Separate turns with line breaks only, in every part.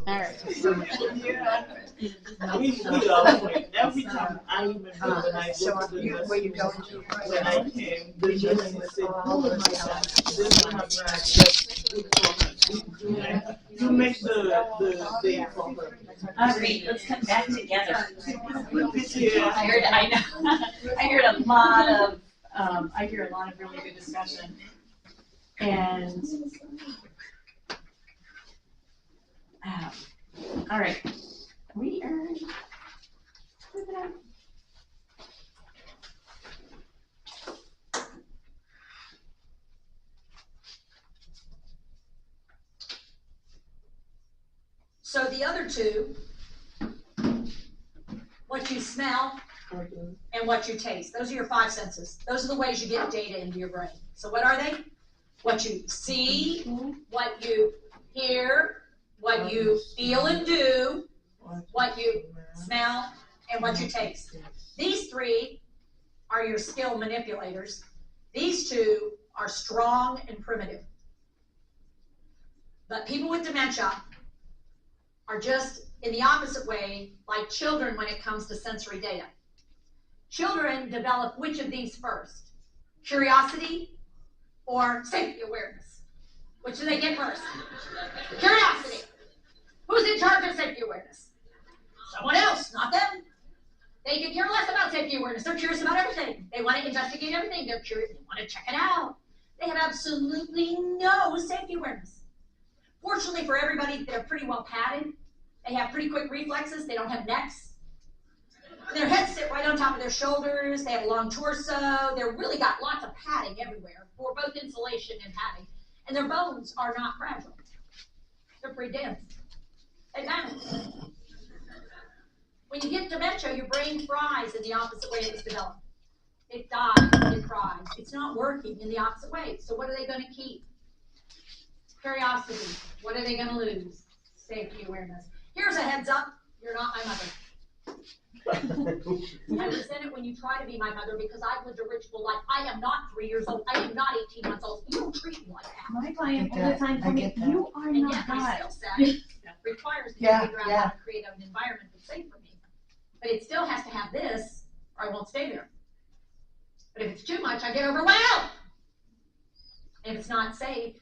All right.
Yeah. We always, every time I remember when I go to the nursing home, when I came, the nurse said, oh my God, this one has just good for her. You make the day for her.
Great, let's come back together.
Yeah.
I know, I heard a lot of, I hear a lot of really good discussion. And, all right, we are, moving on.
So the other two, what you smell and what you taste, those are your five senses. Those are the ways you get data into your brain. So what are they? What you see, what you hear, what you feel and do, what you smell, and what you taste. These three are your skill manipulators. These two are strong and primitive. But people with dementia are just in the opposite way, like children when it comes to sensory data. Children develop which of these first? Curiosity or safety awareness? Which do they get first? Curiosity. Who's in charge of safety awareness? Someone else, not them. They can care less about safety awareness. They're curious about everything. They want to investigate everything. They're curious. They want to check it out. They have absolutely no safety awareness. Fortunately for everybody, they're pretty well padded. They have pretty quick reflexes. They don't have necks. Their heads sit right on top of their shoulders. They have a long torso. They've really got lots of padding everywhere for both insulation and padding. And their bones are not fragile. They're pretty dense. They bounce. When you get dementia, your brain fries in the opposite way it was developed. It dies, it fries. It's not working in the opposite way. So what are they going to keep? Curiosity. What are they going to lose? Safety awareness. Here's a heads up. You're not my mother. I resent it when you try to be my mother because I've lived a ritual life. I am not 3 years old. I am not 18 months old. You don't treat me like that.
My client all the time told me, you are
And
not
yet my
God.
skill set requires me to figure out how to create an environment that's safe for me. But it still has to have this or I won't stay there. But if it's too much, I get overwhelmed. And if it's not safe,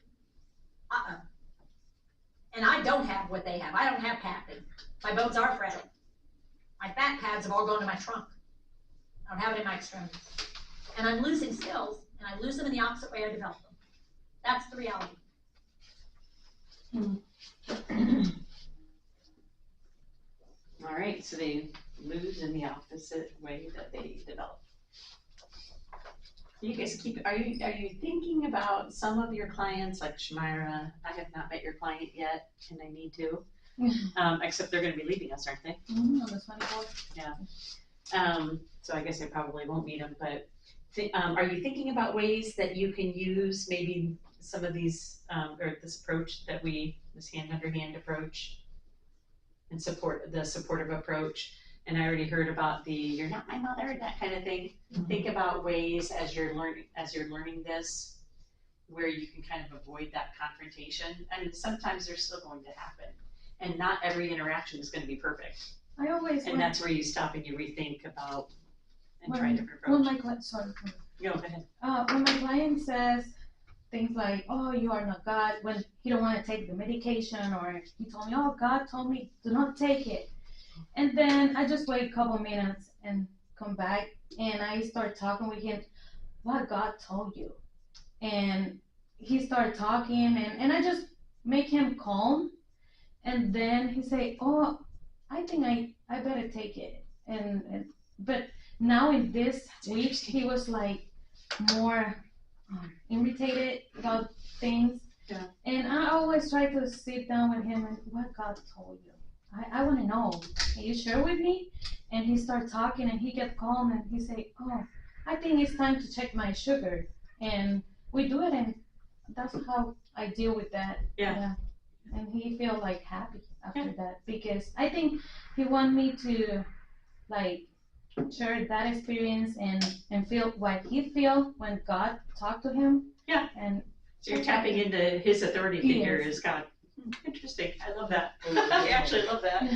And I don't have what they have. I don't have padding. My bones are fragile. My fat pads have all gone to my trunk. I don't have it in my extremities. And I'm losing skills, and I lose them in the opposite way I develop them. That's the reality.
All right, so they lose in the opposite way that they develop. You guys are you thinking about some of your clients, like Shamira? I have not met your client yet, and I need to. Except they're going to be leaving us, aren't they?
On the 24th.
Yeah. So I guess I probably won't meet them, but are you thinking about ways that you can use maybe some of these, or this approach that this hand under hand approach and the supportive approach? And I already heard about the "you're not my mother" that kind of thing. Mm-hmm. Think about ways as you're learning this, where you can kind of avoid that confrontation. I mean, sometimes they're still going to happen, and not every interaction is going to be perfect. And that's where you stop and you rethink about and try a different approach. Go ahead.
When my client says things like, "Oh, you are not God," when he don't want to take the medication, or he told me, "Oh, God told me do not take it," and then I just wait a couple minutes and come back and I start talking with him, what God told you, and he started talking and I just make him calm, and then he say, "Oh, I think I better take it," and but now in this week he was like more irritated about things.
Yeah.
And I always try to sit down with him and what God told you. I want to know. Can you share with me? And he started talking and he get calm and he say, "Oh, I think it's time to check my sugar." And we do it, and that's how I deal with that.
Yeah.
And he feel like happy after that, because I think he want me to like share that experience and feel what he feel when God talked to him.
Yeah.
And
so you're tapping into his authority figure as God. Interesting, I love that. I actually love that.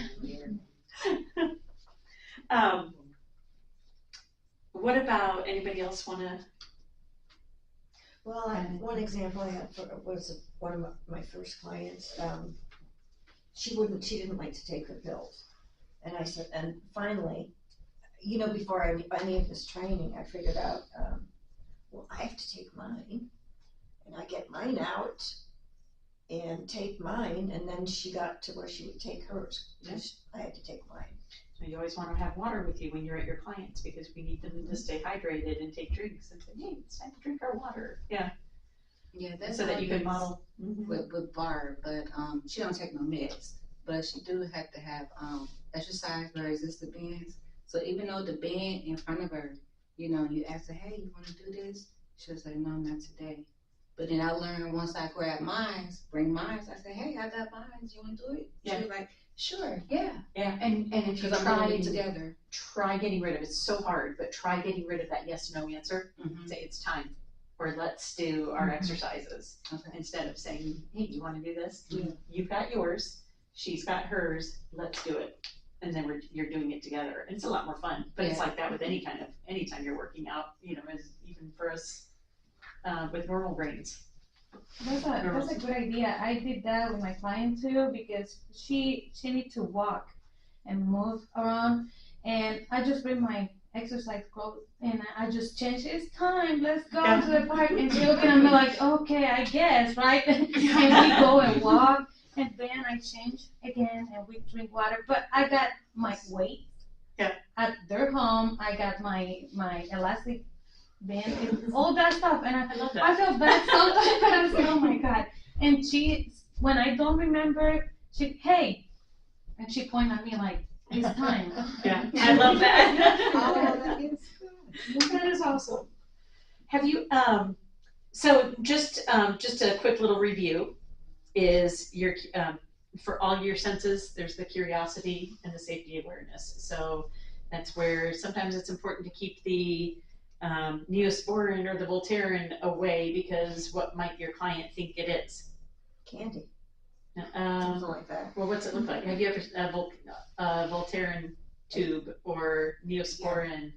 What about, anybody else wanna?
Well, one example I had was one of my first clients. She didn't like to take her pills. And I said, and finally, before any of this training, I figured out, well, I have to take mine. And I get mine out and take mine. And then she got to where she would take hers. Because I had to take mine.
So you always wanna have water with you when you're at your clients, because we need them to stay hydrated and take drinks and say, hey, it's time to drink our water. Yeah.
Yeah, that's
So that you can
can
model.
with Barb, but she don't take no meds, but she do have to have exercise for resistant bands. So even though the band in front of her, you ask her, hey, you want to do this? She'll say, no, not today. But then I learned once I grab mine, bring mine, I say, hey, I got mine. You want to do it?
Yeah.
She's like, sure, yeah.
Yeah, and if you
Because I'm
try
doing it together.
try getting rid of it. It's so hard, but try getting rid of that yes no answer.
Mm-hmm.
Say it's time, or let's do our exercises,
Okay.
instead of saying, hey, you want to do this? You've got yours, she's got hers, let's do it. And then you're doing it together. And it's a lot more fun. But it's like that with anytime you're working out, as even for us with normal brains.
That's a good idea. I did that with my client too, because she needs to walk and move around, and I just bring my exercise clothes and I just change. It's time. Let's go to the park. And she looking at me like, okay, I guess, right? And we go and walk, and then I change again and we drink water. But I got my weight.
Yeah.
At their home, I got my elastic band and all that stuff, and
I love that.
I feel bad sometimes, but I say, oh my god. And when I don't remember, hey, and she point at me like, it's time.
Yeah, I love that.
Oh, that is good.
That is awesome. Have you, so just a quick little review is your, for all your senses, there's the curiosity and the safety awareness. So that's where sometimes it's important to keep the Neosporin or the Voltaren away, because what might your client think it is?
Candy, something like that.
Well, what's it look like? Have you ever Voltaren tube or Neosporin?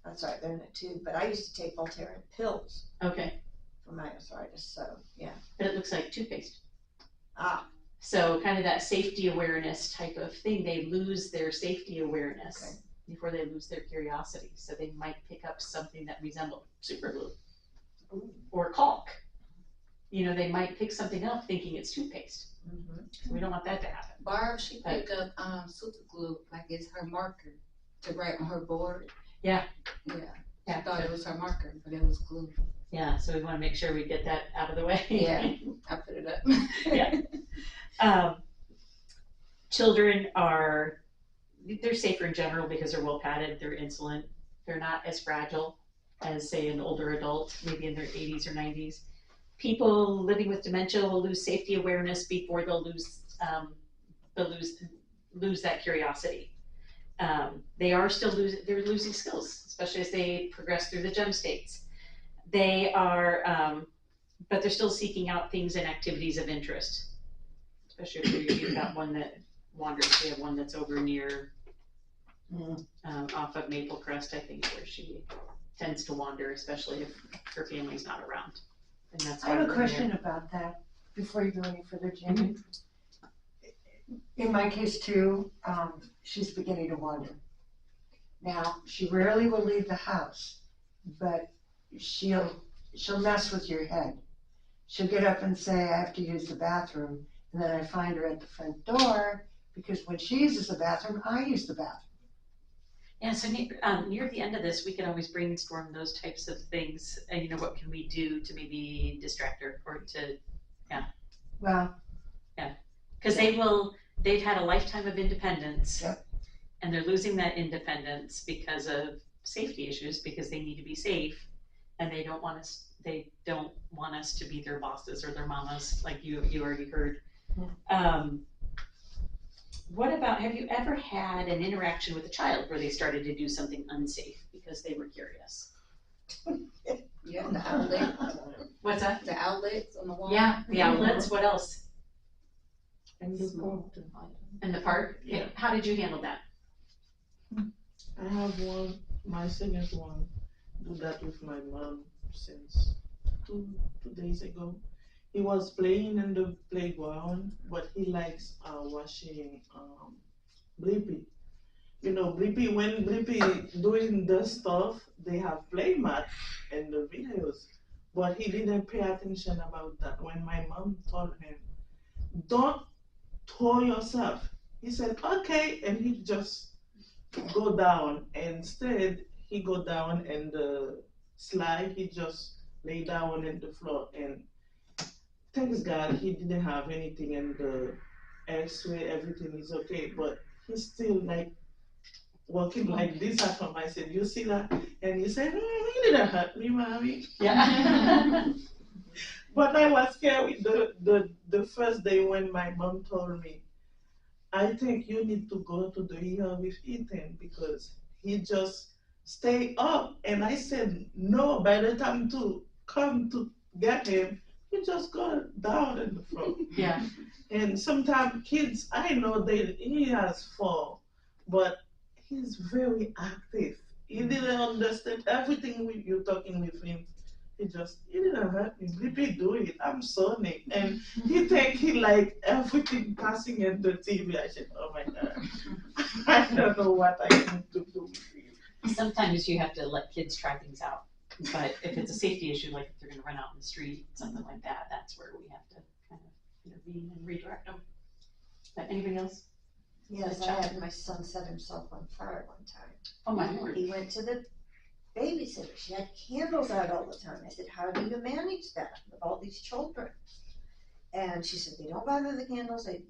That's right, they're in a tube. But I used to take Voltaren pills
Okay,
for my arthritis, so yeah.
but it looks like toothpaste.
Ah,
So kind of that safety awareness type of thing. They lose their safety awareness.
Okay.
Before they lose their curiosity. So they might pick up something that resembles super glue or caulk. They might pick something up thinking it's toothpaste. So we don't want that to happen.
Barb, she pick up super glue like it's her marker to write on her board.
Yeah.
Yeah.
Yeah.
She thought it was her marker, but it was glue.
Yeah, so we want to make sure we get that out of the way.
Yeah, I put it up.
Yeah. Children they're safer in general because they're well padded, they're insolent, they're not as fragile as, say, an older adult, maybe in their 80s or 90s. People living with dementia will lose safety awareness before they'll lose that curiosity. They are still they're losing skills, especially as they progress through the gem states. They are, but they're still seeking out things and activities of interest, especially if you've got one that wanders. We have one that's over near off of Maple Crest, I think, where she tends to wander, especially if her family's not around. And that's
I
why
have a
we're
question
there.
about that before you go any further, Jamie. In my case too, she's beginning to wander. Now, she rarely will leave the house, but she'll mess with your head. She'll get up and say, I have to use the bathroom, and then I find her at the front door, because when she uses the bathroom, I use the bathroom.
Yeah, so near the end of this, we could always brainstorm those types of things, and what can we do to maybe distract her or to,
Well,
because they've had a lifetime of independence.
Yep.
And they're losing that independence because of safety issues, because they need to be safe, and they don't want us to be their bosses or their mamas, like you already heard. What about, have you ever had an interaction with a child where they started to do something unsafe because they were curious?
Yeah, the outlet.
What's that?
The outlets on the wall.
Yeah, the outlets, what else?
And the
Small.
porter.
In the park?
Yeah.
How did you handle that?
I have one, my second one, do that with my mom since two days ago. He was playing in the playground, but he likes watching Blippi. You know, Blippi, when Blippi doing the stuff, they have play mat in the videos. But he didn't pay attention about that. When my mom told him, don't throw yourself, he said, okay, and he just go down. Instead, he go down and the slide, he just lay down in the floor. And thanks God, he didn't have anything in the X-ray, everything is okay. But he's still like walking like this at home. I said, you see that? And he said, he didn't hurt me, mommy.
Yeah.
But I was scared with the first day when my mom told me, I think you need to go to the ER with Ethan because he just stay up. And I said, no, by the time to come to get him, he just go down in the floor.
Yeah.
And sometimes kids, I know he has fall, but he's very active. He didn't understand everything you're talking with him. He didn't hurt me. Blippi do it. I'm Sonic. And he think he like everything passing in the TV. I said, oh my God. I don't know what I need to do with him.
Sometimes you have to let kids try things out. But if it's a safety issue, like if they're gonna run out in the street, something like that, that's where we have to kind of intervene and redirect them. But anything else?
Yes, I had my son set himself on fire one time.
Oh my Lord.
He went to the babysitter. She had candles out all the time. I said, how do you manage that with all these children? And she said, they don't bother the candles. I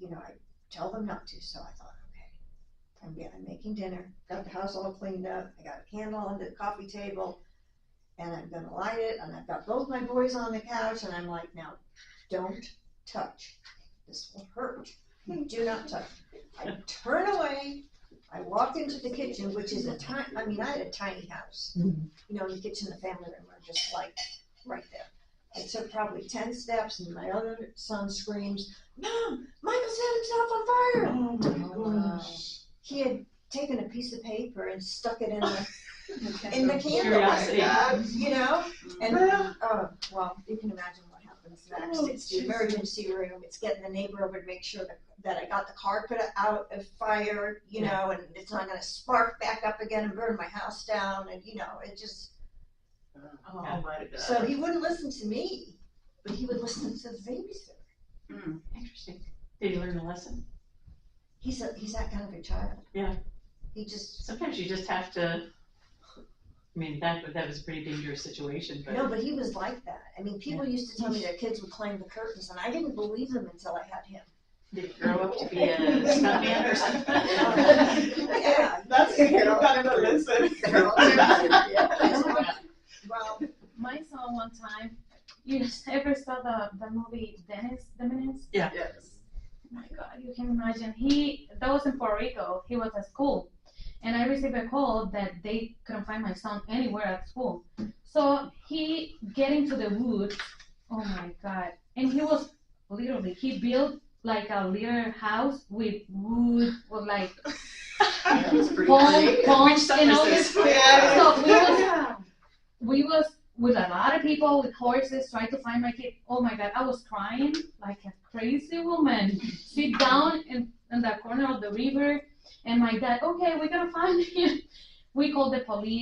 tell them not to. So I thought, okay, I'm making dinner. Got the house all cleaned up. I got a candle under the coffee table, and I'm gonna light it. And I've got both my boys on the couch, and I'm like, now, don't touch. This will hurt. Do not touch. I turn away. I walked into the kitchen, which is I had a tiny house.
Mhm.
You know, the kitchen, the family room are just like right there. I took probably 10 steps and my other son screams, Mom, Michael set himself on fire.
Oh my gosh.
He had taken a piece of paper and stuck it in the candle.
Curiosity.
You know? And,
Yeah.
well, you can imagine what happens next.
Oh,
It's the
Jesus.
emergency room. It's getting the neighbor over to make sure that I got the carpet out of fire, you know, and it's not gonna spark back up again and burn my house down, and it just.
Oh my God.
So he wouldn't listen to me, but he would listen to the babysitter.
Interesting. Did you learn the lesson?
He's that kind of a child.
Yeah.
He just.
Sometimes you just have to, I mean, that was a pretty dangerous situation, but.
No, but he was like that. I mean, people used to tell me their kids would climb the curtains, and I didn't believe them until I had him.
Did he grow up to be a stuntman or something?
Yeah.
That's a kind of lesson.
Well,
My son one time, you ever saw the movie Dennis the Menace?
Yeah.
Yes.
Oh my God, you can imagine. That was in Puerto Rico. He was at school, and I received a call that they couldn't find my son anywhere at school. So he get into the woods. Oh my God! And he was he built like a little house with wood, with like palms and all this.
Yeah.
So we was with a lot of people with horses trying to find my kid. Oh my God, I was crying like a crazy woman. Sit down in the corner of the river, and my dad, okay, we're gonna find him. We called the police.